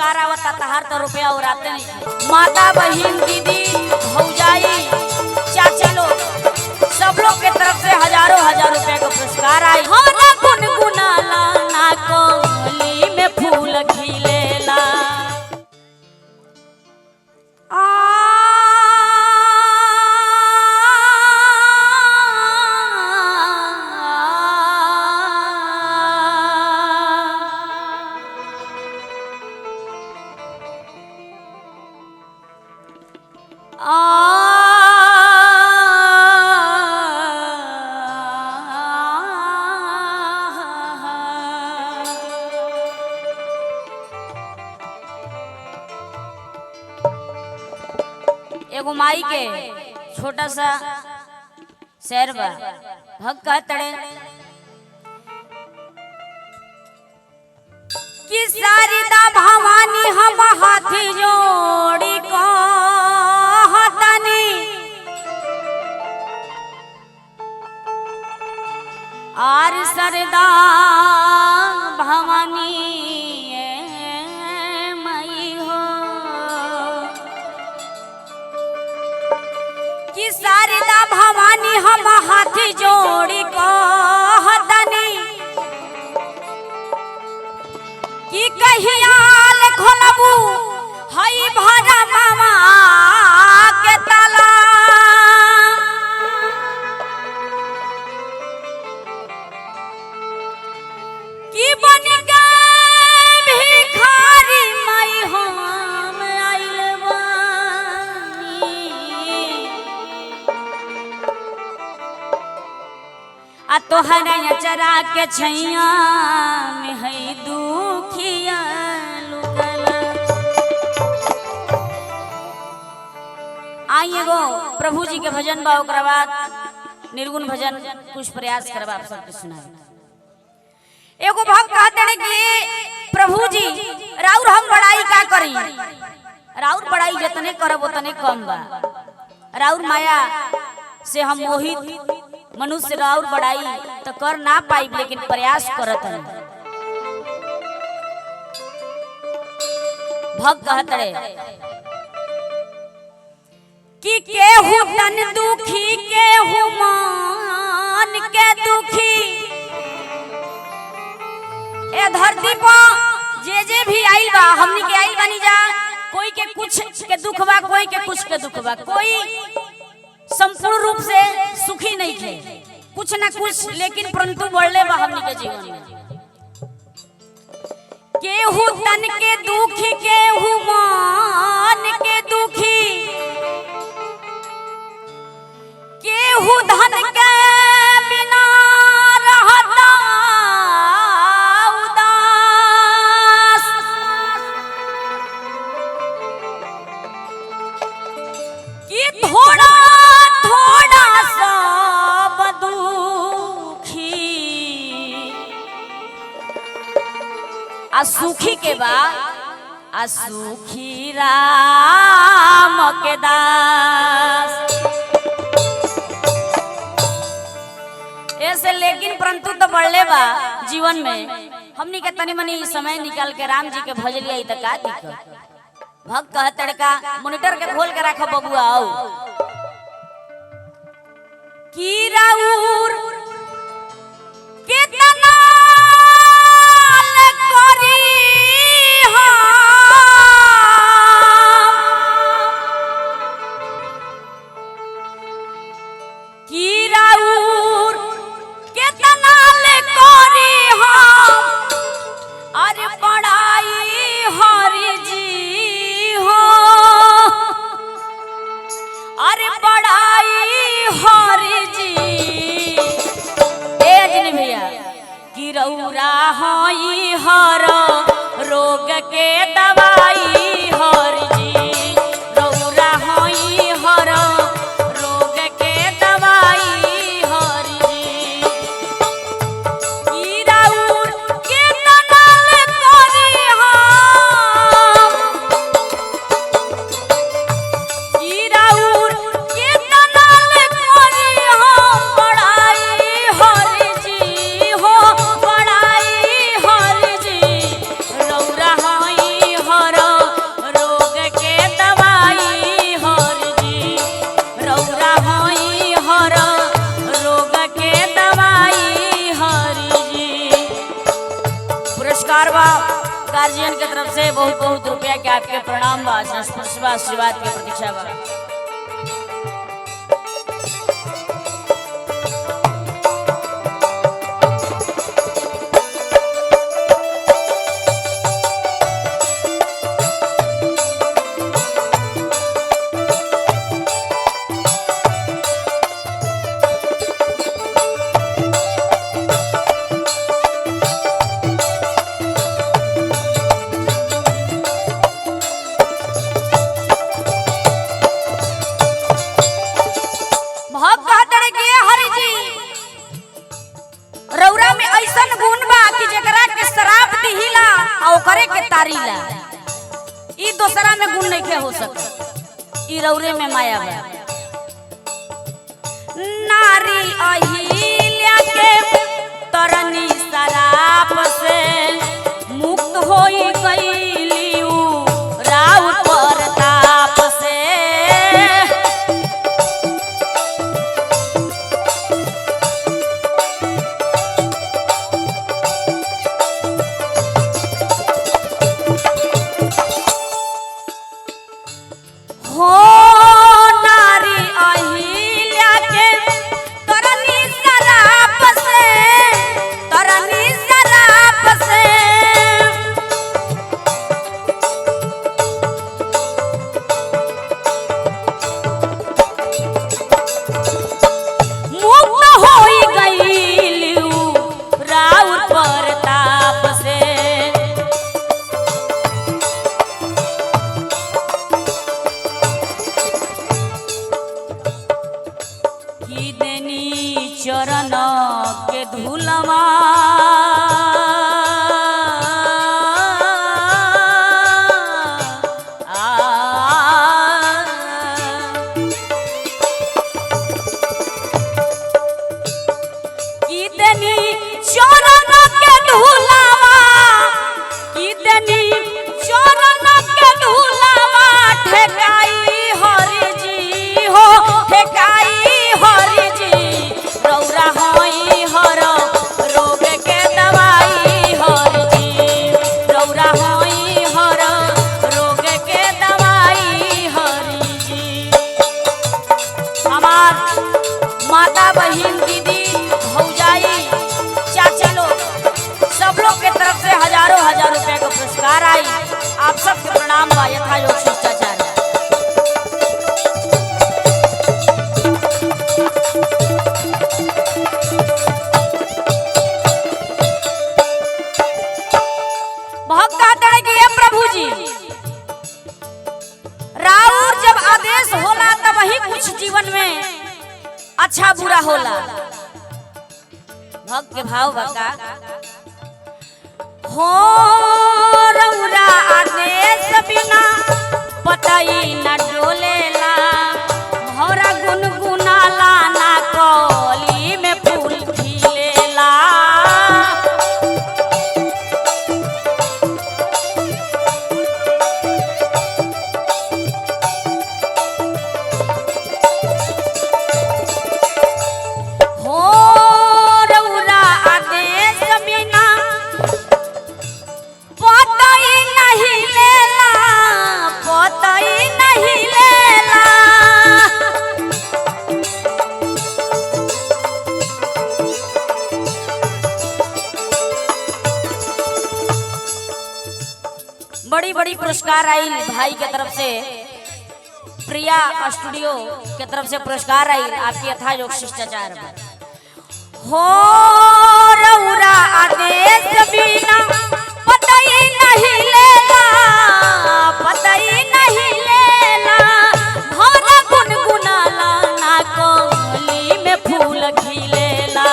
पुरस्कार आवता तहार तो रुपया उड़ाते नहीं। माता बहन दीदी भौजाई चाची लोग सब लोग के तरफ से हजारों हजार रुपए का पुरस्कार आई। हाँ गुनगुनाला ना कोली में फूल खिलेला एगो माई के छोटा सा शेर बा। भक्त कहतड़े कि सारिदा भवानी हम हाथ जोड़ी कहतनी आर सरदा भवानी शारदा भवानी हम हाथ जोड़ी कहतनी कि कहियाल खोलबू हई भरा मामा के ताला कि बन गए भिखारी माई हम आइल आ तोहरा चरा के छैया में है दुखिया लुकला। आई एगो प्रभु जी के भजन बा ओकरा बाद निर्गुण भजन कुछ प्रयास करबा आप सबके सुनाए। एगो भक्त कहते कि प्रभु जी राउर हम बड़ाई का करी राउर बड़ाई जितने करब उतने कम बा। राउर माया से हम मोहित मनुष्य राउर बड़ाई तो कर ना पाई लेकिन प्रयास करत हन। भक्त कहतड़े कि केहू तन दुखी केहू मान के दुखी ए धरती पर जे भी आइल बा हमनी के आइल बानी जा कोई के कुछ के दुख बा कोई के कुछ के दुख बा कोई संपूर्ण रूप से सुखी नहीं थे कुछ ना कुछ लेकिन परंतु बढ़ले बा हमनी के जीवन में। केहू तन के दुखी केहू मान के दुखी केहू धन के बिना रहता उदास कि थोड़ा सुखी के बा सुखी राम के दास ऐसे लेकिन परंतु तो बढ़ले बा जीवन में हमनी के तनी मनी समय निकाल के राम जी के भज लिया तो का दिक्कत। भक्त कहतड़ का मॉनिटर के खोल के रखो बबुआ आओ की राउर कितना रौरा होई हर रोग के दवाई हर जी रौरा होई हर रोग के दवाई हर जी ई राउर के तनल करी हम ई राउर के तनल करी हम पढ़ाई हर जी हो हर पुरस्कार बा गार्जियन के तरफ से बहुत बहुत रुपया के आपके प्रणाम बा, आशीर्वाद के प्रतीक्षा बा। ई दूसरा में गुण नहीं हो सकता, ई रौरे में माया बा। नारी अहिल्या के तरनी शराब से मुक्त होई गईली राउर प्रताप से। चरण के धूलमा माता बहन दीदी भौजाई चाचा लोग सब लोग के तरफ से हजारों रुपए का पुरस्कार आई। आप सबके प्रणाम बा, यथा योग शिष्टाचार। बहुत कहते हैं कि ये प्रभु जी राउर जब आदेश होला तब वही कुछ जीवन में अच्छा बुरा होला। भक्त के भाव बका हो रौरा आदेश बिना पतई न डोलेला, भौरा गुनगुनाला ना कली में फूल खिलेला। बड़ी बड़ी पुरस्कार आई भाई के तरफ से, प्रिया स्टूडियो के तरफ से पुरस्कार आई। आपकी यथा योग शिष्टाचार हो रौरा आदेश बिना पतई नहीं लेला, पतई नहीं लेला, भौरा गुनगुनाला ना कली में फूल खिलेला।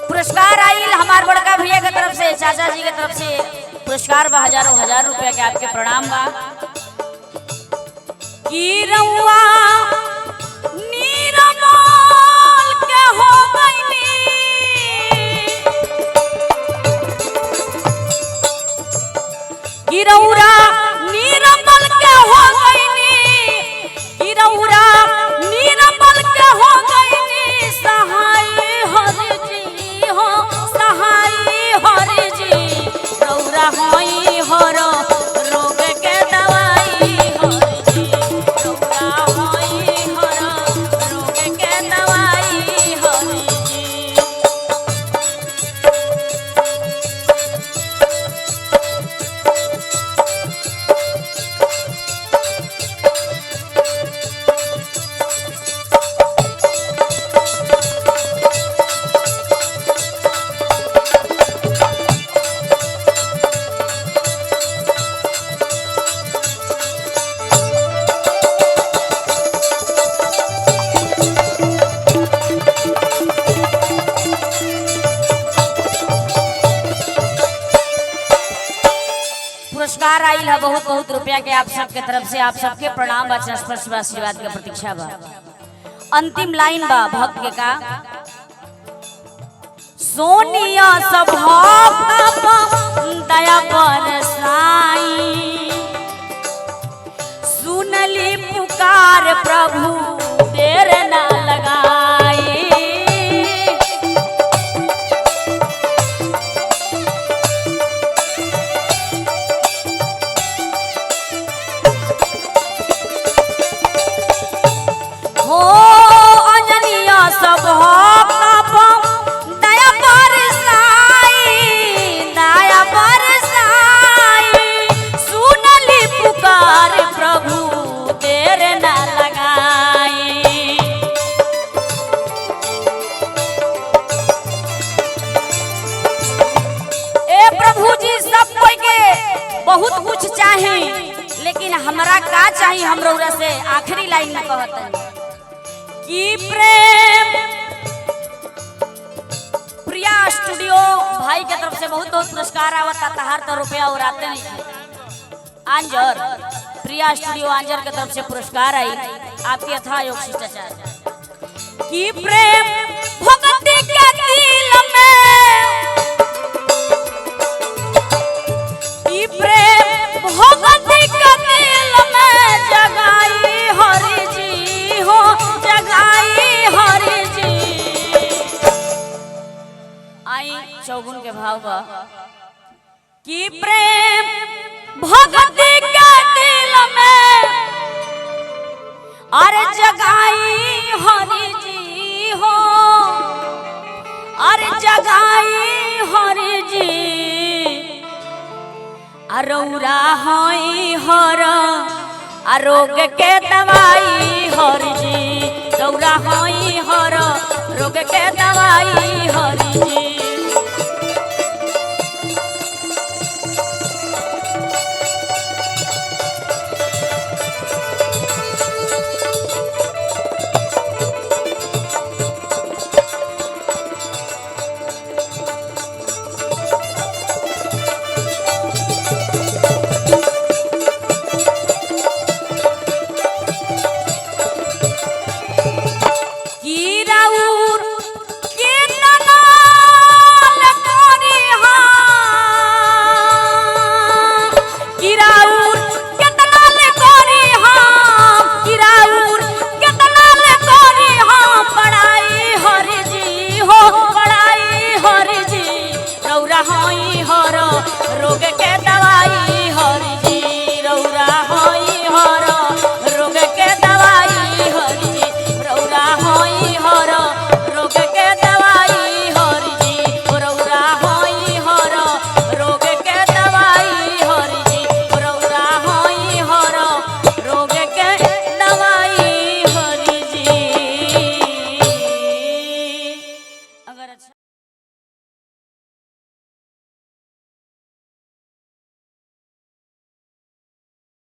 पुरस्कार आई हमारे बड़का भैया की तरफ से, चाचा जी की तरफ से पुरस्कार बा, हजारों रुपया के आपके प्रणाम बा। की रउआ नीरमल के हो गईनी, की रउरा नीरमल के हो गईनी, की रउरा नीरमल के हो गईनी। आयल है बहुत बहुत रुपया के आप सबके तरफ से आप सबके प्रणाम बा स्पर्श बा आशीर्वाद के प्रतीक्षा बा। अंतिम लाइन बा भक्त के का सोनिया सभा दया बरसाई सुनली पुकार प्रभु देर ना लगाई। हो अंजनिया सब दया बरसाई सुनली पुकार प्रभु देर ना लगाई। ए प्रभु जी सब कोई के बहुत कुछ चाहे लेकिन हमरा का चाहिए हम रउरा से आखिरी लाइन में कहत कि प्रेम प्रिया स्टूडियो भाई के तरफ से बहुत बहुत पुरस्कार आवता तहार तो रुपया और आते नहीं। आंजर प्रिया स्टूडियो आंजर के तरफ से पुरस्कार आई आपके अथाह योग शिष्टाचार कि प्रेम भक्ति के दिल में कि प्रेम भक्ति के दिल में जगाई हरि जी हो जगाई हरि जी। आई चौगुन के भाव बा कि प्रेम भक्ति के दिल में अरे जगाई हरि जी हो अरे जगाई हरि जी। अरौरा होई हर आरोग्य के दवाई हरि जी रौरा होई